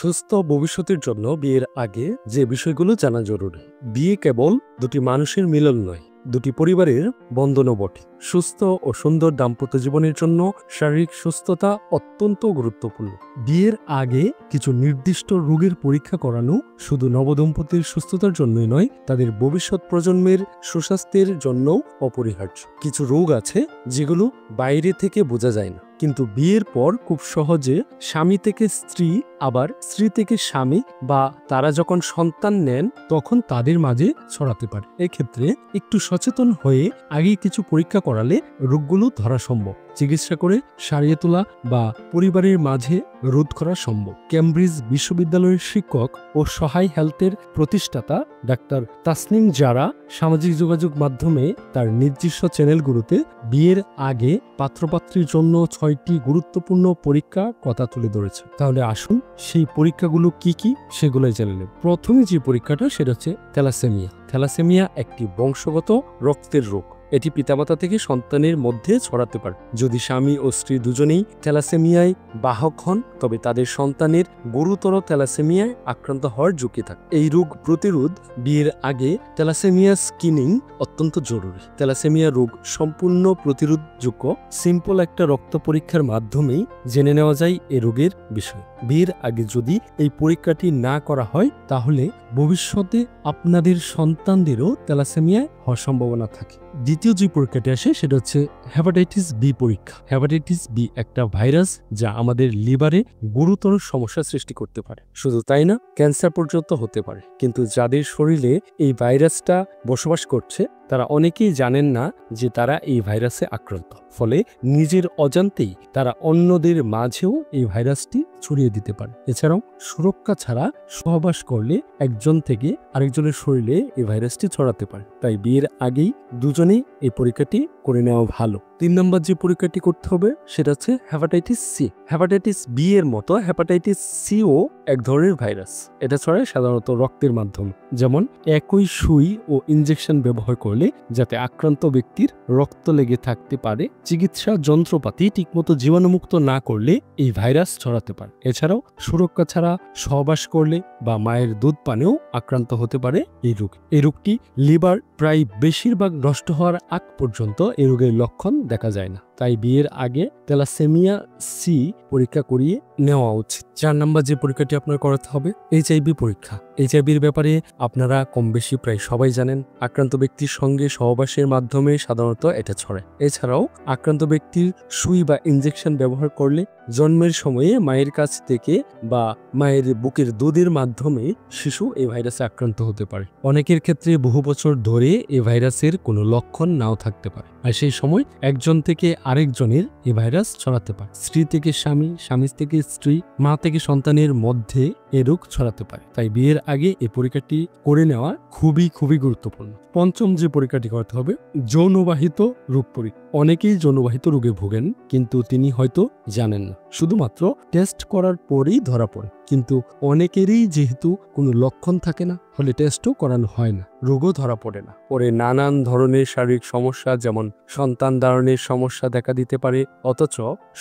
সুস্থ ভবিষ্যতের জন্য বিয়ের আগে যে বিষয়গুলো জানা জরুরি। বিয়ে কেবল দুটি মানুষের মিলন নয়, দুটি পরিবারের বন্ধনও বটে। সুস্থ ও সুন্দর দাম্পত্য জীবনের জন্য শারীরিক সুস্থতা অত্যন্ত গুরুত্বপূর্ণ। বিয়ের আগে কিছু নির্দিষ্ট রোগের পরীক্ষা করানো শুধু নবদম্পতির সুস্থতার জন্যই নয়, তাদের ভবিষ্যৎ প্রজন্মের সুস্বাস্থ্যের জন্যও অপরিহার্য। কিছু রোগ আছে যেগুলো বাইরে থেকে বোঝা যায় না, কিন্তু বিয়ের পর খুব সহজে স্বামী থেকে স্ত্রী, আবার স্ত্রী থেকে স্বামী বা তারা যখন সন্তান নেন তখন তাদের মাঝে ছড়াতে পারে। এক্ষেত্রে একটু সচেতন হয়ে আগেই কিছু পরীক্ষা করালে রোগগুলো ধরা সম্ভব, চিকিৎসা করে সারিয়ে তোলা বা পরিবারের মাঝে রোধ করা সম্ভব। কেমব্রিজ বিশ্ববিদ্যালয়ের শিক্ষক ও সহায় হেলথের প্রতিষ্ঠাতা ডাক্তার তাসনিম জারা সামাজিক যোগাযোগ মাধ্যমে তার নিজস্ব চ্যানেলগুলোতে বিয়ের আগে পাত্রপাত্রীর জন্য 6টি গুরুত্বপূর্ণ পরীক্ষা কথা তুলে ধরেছে। তাহলে আসুন সেই পরীক্ষাগুলো কি কি সেগুলোই জেনে নেব। প্রথমে যে পরীক্ষাটা সেটা হচ্ছে থ্যালাসেমিয়া। থ্যালাসেমিয়া একটি বংশগত রক্তের রোগ। এটি পিতামাতা থেকে সন্তানের মধ্যে ছড়াতে পারে। যদি স্বামী ও স্ত্রী দুজনেই থ্যালাসেমিয়ায় বাহক হন তবে তাদের সন্তানের গুরুতর থ্যালাসেমিয়ায় আক্রান্ত হওয়ার ঝুঁকি থাকে। এই রোগ প্রতিরোধ বিয়ের আগে থ্যালাসেমিয়া স্ক্রিনিং অত্যন্ত জরুরি। থ্যালাসেমিয়া রোগ সম্পূর্ণ প্রতিরোধযোগ্য সিম্পল একটা রক্ত পরীক্ষার মাধ্যমেই জেনে নেওয়া যায় এই রোগের বিষয়। বিয়ের আগে যদি এই পরীক্ষাটি না করা হয় তাহলে ভবিষ্যতে আপনাদের সন্তানদেরও থ্যালাসেমিয়ায় হওয়ার সম্ভাবনা থাকে। দ্বিতীয় যে পরীক্ষাটি আসে সেটা হচ্ছে হেপাটাইটিস বি পরীক্ষা। হেপাটাইটিস বি একটা ভাইরাস যা আমাদের লিভারে গুরুতর সমস্যা সৃষ্টি করতে পারে। শুধু তাই না, ক্যান্সার পর্যন্ত হতে পারে। কিন্তু যাদের শরীরে এই ভাইরাসটা বসবাস করছে তারা অনেকেই জানেন না যে তারা এই ভাইরাসে আক্রান্ত। ফলে নিজের অজান্তেই তারা অন্যদের মাঝেও এই ভাইরাসটি ছড়িয়ে দিতে পারে। এছাড়াও সুরক্ষা ছাড়া সহবাস করলে একজন থেকে আরেকজনের শরীরে এই ভাইরাসটি ছড়াতে পারে। তাই বিয়ের আগেই দুজনেই এই পরীক্ষাটি করে নেওয়া ভালো। 3 নম্বর যে পরীক্ষাটি করতে হবে সেটা হচ্ছে হেপাটাইটিস সি। হেপাটাইটিস বি এর মতো হেপাটাইটিস সিও এক ধরনের ভাইরাস। এটা ছড়ায় সাধারণত রক্তের মাধ্যমে। যেমন একই সুই ও ইনজেকশন ব্যবহার করলে যাতে আক্রান্ত ব্যক্তির রক্ত লেগে থাকতে পারে, চিকিৎসা যন্ত্রপাতি ঠিকমতো জীবাণুমুক্ত না করলে এই ভাইরাস ছড়াতে পারে। এছাড়াও সুরক্ষা ছাড়া সহবাস করলে বা মায়ের দুধ পানেও আক্রান্ত হতে পারে এই রোগ। এই রোগটি লিভার প্রায় বেশিরভাগ নষ্ট হওয়ার আগ পর্যন্ত এই রোগের লক্ষণ দেখা যায় না। তাই বিয়ের আগে থ্যালাসেমিয়া সি পরীক্ষা করিয়ে নেওয়া উচিত। 4 নম্বর যে পরীক্ষাটি আপনার করাতে হবে এইচআইভি পরীক্ষা। এইচআইভির ব্যাপারে আপনারা কম বেশি প্রায় সবাই জানেন। আক্রান্ত ব্যক্তির সঙ্গে সহবাসের মাধ্যমে সাধারণত এটা ছড়ায়। এছাড়াও আক্রান্ত ব্যক্তির সুই বা ইনজেকশন ব্যবহার করলে জন্মের সময়ে মায়ের কাছ থেকে বা মায়ের বুকের দুধের মাধ্যমে শিশু এই ভাইরাসে আক্রান্ত হতে পারে। অনেকের ক্ষেত্রে বহু বছর ধরে এই ভাইরাসের কোনো লক্ষণ নাও থাকতে পারে, আর সেই সময় একজন থেকে আরেকজনের এই ভাইরাস ছড়াতে পারে। স্ত্রী থেকে স্বামী, স্বামী থেকে স্ত্রী, মা থেকে সন্তানের মধ্যে এই রোগ ছড়াতে পারে। তাই বিয়ের আগে এই পরীক্ষাটি করে নেওয়া খুবই গুরুত্বপূর্ণ। 5ম যে পরীক্ষাটি করতে হবে যৌনবাহিত রোগ পরীক্ষা। অনেকেই যৌনবাহিত রোগে ভোগেন কিন্তু তিনি হয়তো জানেন না। শুধুমাত্র টেস্ট করার পরেই ধরা পড়ে। কিন্তু অনেকেরই যেহেতু কোনো লক্ষণ থাকে না, ফলে টেস্টও করানো হয় না, রোগও ধরা পড়ে না। পরে নানান ধরনের শারীরিক সমস্যা যেমন সন্তান ধারণের সমস্যা দেখা দিতে পারে। অথচ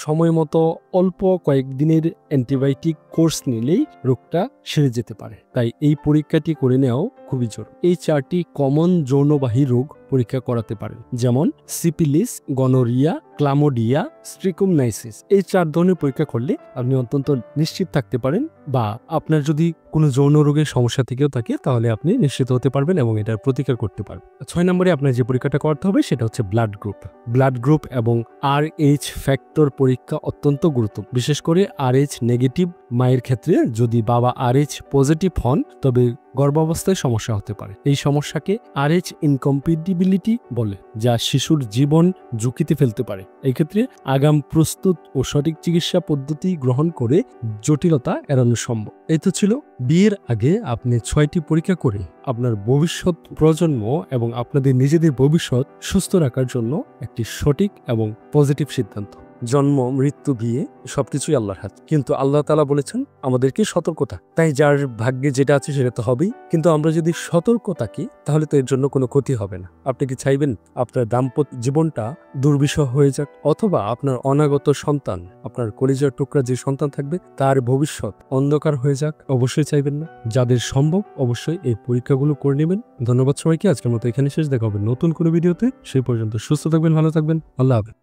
সময় মতো অল্প কয়েকদিনের অ্যান্টিবায়োটিক কোর্স নিলেই রোগটা সেরে যেতে পারে। তাই এই পরীক্ষাটি করে নেওয়াও খুবই জরুরি। এই 4টি কমন যৌনবাহী রোগ পরীক্ষা করাতে পারেন, যেমন সিপিলিস, গনোরিয়া, ক্লামোডিয়া, স্ট্রিকোমনাইসিস। এই 4 ধরনের পরীক্ষা করলে আপনি অত্যন্ত নিশ্চিত থাকতে পারেন, বা আপনার যদি কোনো যৌন রোগের সমস্যা থেকেও থাকে তাহলে আপনি নিশ্চিত হতে পারবেন এবং এটার প্রতিকার করতে পারবেন। 6 নম্বরে আপনার যে পরীক্ষাটা করতে হবে সেটা হচ্ছে ব্লাড গ্রুপ। ব্লাড গ্রুপ এবং RH ফ্যাক্টর পরীক্ষা অত্যন্ত গুরুত্বপূর্ণ। বিশেষ করে RH নেগেটিভ মায়ের ক্ষেত্রে যদি বাবা RH পজিটিভ হন তবে গর্ভাবস্থায় সমস্যা হতে পারে। এই সমস্যাকে RH ইনকম্প্যাটিবিলিটি বলে, যা শিশুর জীবন ঝুঁকিতে ফেলতে পারে। এই ক্ষেত্রে আগাম প্রস্তুত ও সঠিক চিকিৎসা পদ্ধতি গ্রহণ করে জটিলতা এড়ানো সম্ভব। এই তো ছিল বিয়ের আগে আপনি 6টি পরীক্ষা করে আপনার ভবিষ্যৎ প্রজন্ম এবং আপনাদের নিজেদের ভবিষ্যৎ সুস্থ রাখার জন্য একটি সঠিক এবং পজিটিভ সিদ্ধান্ত। জন্ম, মৃত্যু, বিয়ে সবকিছুই আল্লাহর হাত। কিন্তু আল্লাহ তাআলা বলেছেন আমাদেরকে সতর্কতা। তাই যার ভাগ্যে যেটা আছে সেটা তো হবেই, কিন্তু আমরা যদি সতর্ক থাকি তাহলে তো এর জন্য কোনো ক্ষতি হবে না। আপনি কি চাইবেন আপনার দাম্পত্য জীবনটা দুর্বিষহ হয়ে যাক, অথবা আপনার অনাগত সন্তান, আপনার কলিজার টুকরা যে সন্তান থাকবে তার ভবিষ্যৎ অন্ধকার হয়ে যাক? অবশ্যই চাইবেন না। যাদের সম্ভব অবশ্যই এই পরীক্ষাগুলো করে নেবেন। ধন্যবাদ সবাইকে। আজকের মতো এখানে শেষ। দেখা হবে নতুন কোনো ভিডিওতে। সেই পর্যন্ত সুস্থ থাকবেন, ভালো থাকবেন। আল্লাহ হাফেজ।